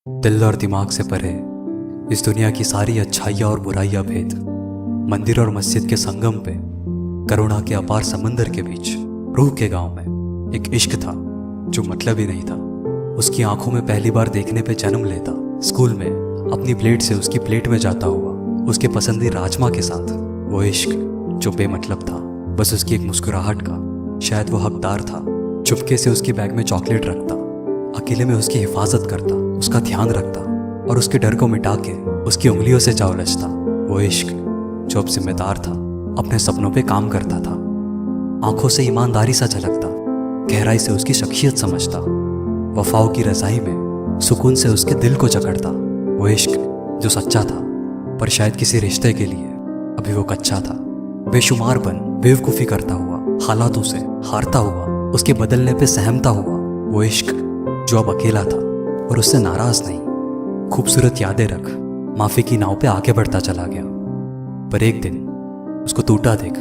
दिल और दिमाग से परे इस दुनिया की सारी अच्छाइयाँ और बुराइयाँ भेद, मंदिर और मस्जिद के संगम पे, करुणा के अपार समंदर के बीच, रूह के गांव में एक इश्क था जो मतलब ही नहीं था। उसकी आंखों में पहली बार देखने पे जन्म लेता, स्कूल में अपनी प्लेट से उसकी प्लेट में जाता हुआ, उसके पसंदीदा राजमा के साथ। वो इश्क जो बेमतलब था, बस उसकी एक मुस्कुराहट का। शायद वो हकदार था, चुपके से उसकी बैग में चॉकलेट रखता, अकेले में उसकी हिफाजत करता, उसका ध्यान रखता और उसके डर को मिटा के उसकी उंगलियों से जा उलझता। वो इश्क जो अब जिम्मेदार था, अपने सपनों पे काम करता था, आंखों से ईमानदारी सा झलकता, गहराई से उसकी शख्सियत समझता, वफाओं की रज़ाई में सुकून से उसके दिल को जकड़ता। वो इश्क जो सच्चा था, पर शायद किसी रिश्ते के लिए अभी वो कच्चा था। बेशुमार बन बेवकूफ़ी करता हुआ, हालातों से हारता हुआ, उसके बदलने पे सहमता हुआ। वो इश्क जो अब अकेला था और उससे नाराज नहीं। खूबसूरत यादें रख, माफी की नाव पे आगे बढ़ता चला गया। पर एक दिन उसको टूटा देख,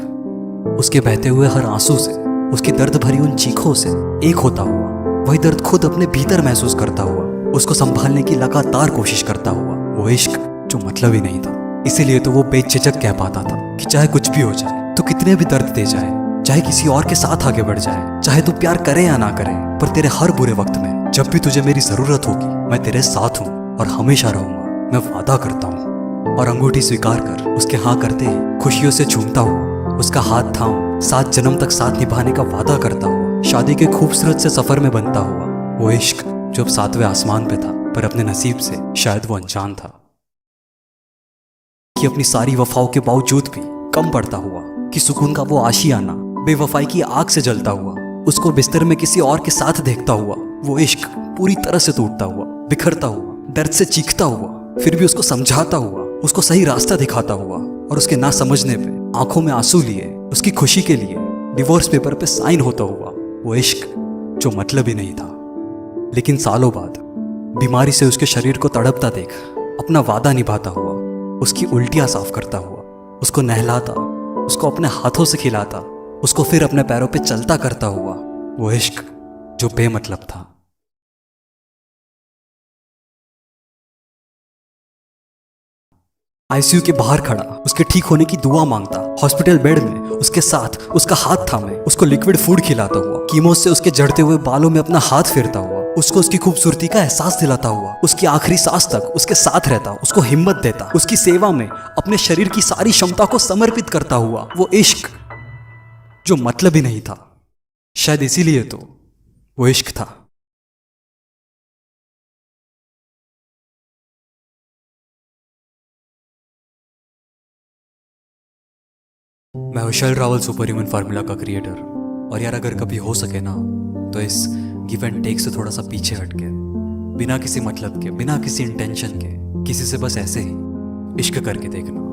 उसके बहते हुए हर आंसू से, उसकी दर्द भरी उन चीखों से एक होता हुआ, वही दर्द खुद अपने भीतर महसूस करता हुआ, उसको संभालने की लगातार कोशिश करता हुआ। वो इश्क जो मतलब ही नहीं था। इसीलिए तो वो बेझिझक कह पाता था कि चाहे कुछ भी हो जाए, तो कितने भी दर्द दे जाए, चाहे किसी और के साथ आगे बढ़ जाए, चाहे तू प्यार करे या ना करे, पर तेरे हर बुरे वक्त में जब भी तुझे मेरी जरूरत होगी, मैं तेरे साथ हूँ और हमेशा रहूंगा। मैं वादा करता हूँ। और अंगूठी स्वीकार कर उसके हाँ करते ही खुशियों से झूमता हुआ, उसका हाथ थाम 7 जन्म तक साथ निभाने का वादा करता हुआ, शादी के खूबसूरत से सफर में बनता हुआ। वो इश्क जो अब 7वें आसमान पे था, पर अपने नसीब से शायद वो अनजान था कि अपनी सारी वफाओं के बावजूद भी कम पड़ता हुआ, कि सुकून का वो आशियाना बेवफाई की आग से जलता हुआ, उसको बिस्तर में किसी और के साथ देखता हुआ। वो इश्क पूरी तरह से टूटता हुआ, बिखरता हुआ, दर्द से चीखता हुआ, फिर भी उसको समझाता हुआ, उसको सही रास्ता दिखाता हुआ, और उसके ना समझने पे आंखों में आंसू लिए उसकी खुशी के लिए डिवोर्स पेपर पे साइन होता हुआ। वो इश्क जो मतलब ही नहीं था। लेकिन सालों बाद बीमारी से उसके शरीर को तड़पता देख, अपना वादा निभाता हुआ, उसकी उल्टियां साफ करता हुआ, उसको नहलाता, उसको अपने हाथों से खिलाता, उसको फिर अपने पैरों पे चलता करता हुआ। वो इश्क जो बेमतलब था। आईसीयू के बाहर खड़ा उसके ठीक होने की दुआ मांगता, हॉस्पिटल बेड में उसके साथ उसका हाथ थामे उसको लिक्विड फूड खिलाता हुआ, कीमो से उसके जड़ते हुए बालों में अपना हाथ फेरता हुआ, उसको उसकी खूबसूरती का एहसास दिलाता हुआ, उसकी आखिरी सांस तक उसके साथ रहता, उसको हिम्मत देता, उसकी सेवा में अपने शरीर की सारी क्षमता को समर्पित करता हुआ। वो इश्क जो मतलब ही नहीं था। शायद इसीलिए तो वो इश्क था। मैं विशाल रावल, सुपर ह्यूमन फार्मूला का क्रिएटर। और यार, अगर कभी हो सके ना, तो इस गिव एंड टेक से थोड़ा सा पीछे हटके, बिना किसी मतलब के, बिना किसी इंटेंशन के, किसी से बस ऐसे ही इश्क करके देखना।